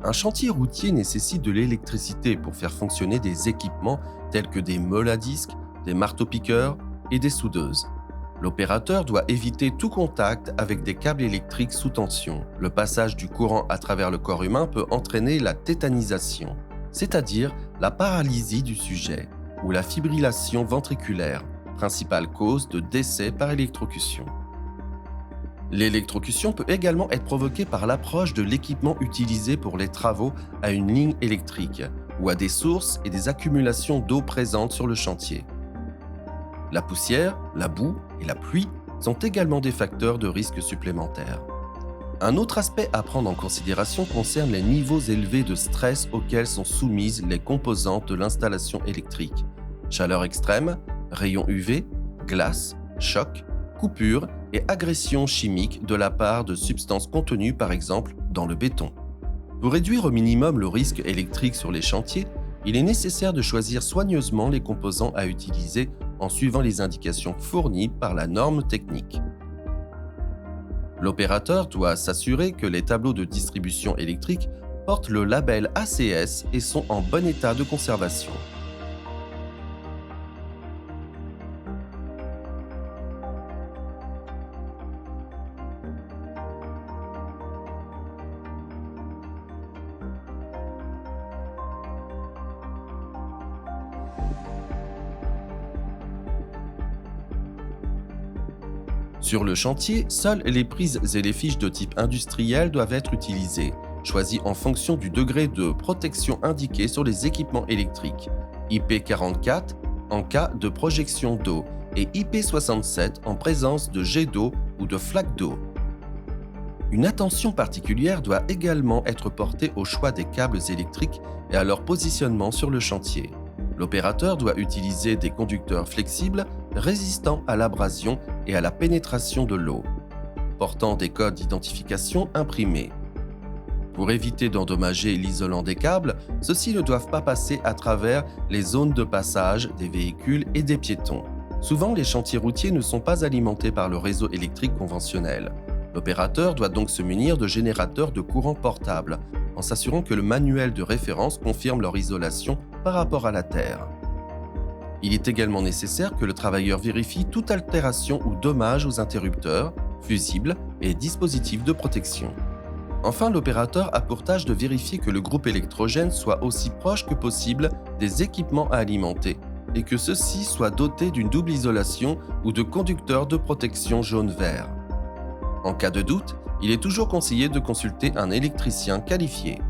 Un chantier routier nécessite de l'électricité pour faire fonctionner des équipements tels que des meules à disques, des marteaux-piqueurs et des soudeuses. L'opérateur doit éviter tout contact avec des câbles électriques sous tension. Le passage du courant à travers le corps humain peut entraîner la tétanisation, c'est-à-dire la paralysie du sujet, ou la fibrillation ventriculaire, principale cause de décès par électrocution. L'électrocution peut également être provoquée par l'approche de l'équipement utilisé pour les travaux à une ligne électrique ou à des sources et des accumulations d'eau présentes sur le chantier. La poussière, la boue et la pluie sont également des facteurs de risque supplémentaires. Un autre aspect à prendre en considération concerne les niveaux élevés de stress auxquels sont soumises les composantes de l'installation électrique. Chaleur extrême, rayons UV, glace, choc, coupures et agressions chimiques de la part de substances contenues par exemple dans le béton. Pour réduire au minimum le risque électrique sur les chantiers, il est nécessaire de choisir soigneusement les composants à utiliser en suivant les indications fournies par la norme technique. L'opérateur doit s'assurer que les tableaux de distribution électrique portent le label ACS et sont en bon état de conservation. Sur le chantier, seules les prises et les fiches de type industriel doivent être utilisées, choisies en fonction du degré de protection indiqué sur les équipements électriques. IP44 en cas de projection d'eau et IP67 en présence de jets d'eau ou de flaques d'eau. Une attention particulière doit également être portée au choix des câbles électriques et à leur positionnement sur le chantier. L'opérateur doit utiliser des conducteurs flexibles résistants à l'abrasion et à la pénétration de l'eau, portant des codes d'identification imprimés. Pour éviter d'endommager l'isolant des câbles, ceux-ci ne doivent pas passer à travers les zones de passage des véhicules et des piétons. Souvent, les chantiers routiers ne sont pas alimentés par le réseau électrique conventionnel. L'opérateur doit donc se munir de générateurs de courant portable, en s'assurant que le manuel de référence confirme leur isolation par rapport à la terre. Il est également nécessaire que le travailleur vérifie toute altération ou dommage aux interrupteurs, fusibles et dispositifs de protection. Enfin, l'opérateur a pour tâche de vérifier que le groupe électrogène soit aussi proche que possible des équipements à alimenter et que ceux-ci soient dotés d'une double isolation ou de conducteurs de protection jaune-vert. En cas de doute, il est toujours conseillé de consulter un électricien qualifié.